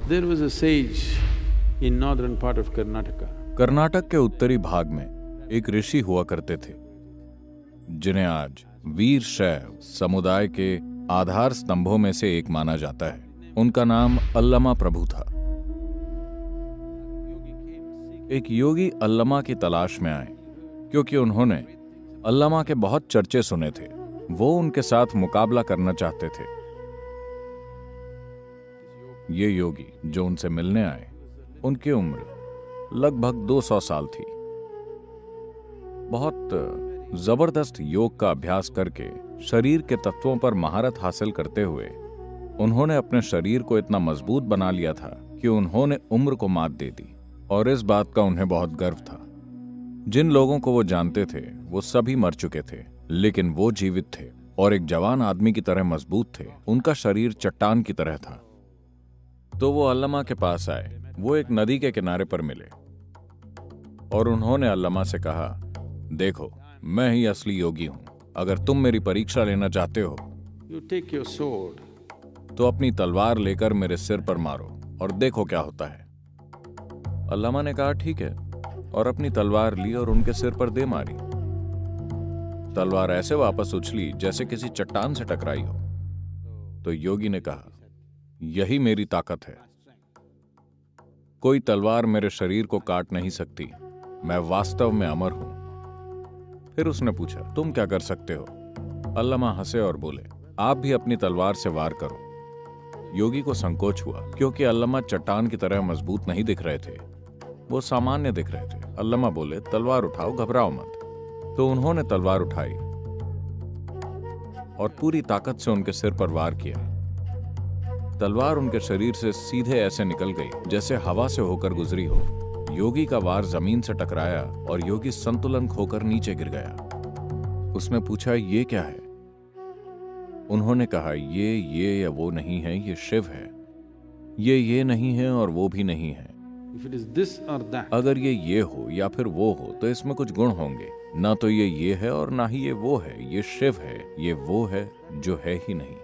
There was a sage in northern part of Karnataka. Karnataka के उत्तरी भाग में एक ऋषि हुआ करते थे जिन्हें आज वीर शैव समुदाय के आधार स्तंभों में से एक माना जाता है। उनका नाम अल्लमा प्रभु था। एक योगी अल्लमा की तलाश में आए क्योंकि उन्होंने अल्लमा के बहुत चर्चे सुने थे। वो उनके साथ मुकाबला करना चाहते थे। ये योगी जो उनसे मिलने आए, उनकी उम्र लगभग 200 साल थी। बहुत जबरदस्त योग का अभ्यास करके शरीर के तत्वों पर महारत हासिल करते हुए उन्होंने अपने शरीर को इतना मजबूत बना लिया था कि उन्होंने उम्र को मात दे दी, और इस बात का उन्हें बहुत गर्व था। जिन लोगों को वो जानते थे वो सभी मर चुके थे, लेकिन वो जीवित थे और एक जवान आदमी की तरह मजबूत थे। उनका शरीर चट्टान की तरह था। तो वो अल्लमा के पास आए। वो एक नदी के किनारे पर मिले और उन्होंने अल्लमा से कहा, देखो, मैं ही असली योगी हूं। अगर तुम मेरी परीक्षा लेना चाहते हो You take your sword. तो अपनी तलवार लेकर मेरे सिर पर मारो और देखो क्या होता है। अल्लमा ने कहा, ठीक है, और अपनी तलवार ली और उनके सिर पर दे मारी। तलवार ऐसे वापस उछली जैसे किसी चट्टान से टकराई हो। तो योगी ने कहा, यही मेरी ताकत है। कोई तलवार मेरे शरीर को काट नहीं सकती। मैं वास्तव में अमर हूं। फिर उसने पूछा, तुम क्या कर सकते हो? अल्लमा हंसे और बोले, आप भी अपनी तलवार से वार करो। योगी को संकोच हुआ क्योंकि अल्लमा चट्टान की तरह मजबूत नहीं दिख रहे थे, वो सामान्य दिख रहे थे। अल्लमा बोले, तलवार उठाओ, घबराओ मत। तो उन्होंने तलवार उठाई और पूरी ताकत से उनके सिर पर वार किया। तलवार उनके शरीर से सीधे ऐसे निकल गई जैसे हवा से होकर गुजरी हो। योगी का वार जमीन से टकराया और योगी संतुलन खोकर नीचे गिर गया। उसने पूछा, ये क्या है? उन्होंने कहा, ये या वो नहीं है, ये शिव है। ये नहीं है और वो भी नहीं है। If it is this or that. अगर ये हो या फिर वो हो तो इसमें कुछ गुण होंगे। ना तो ये है और ना ही ये वो है। ये शिव है, ये वो है जो है ही नहीं।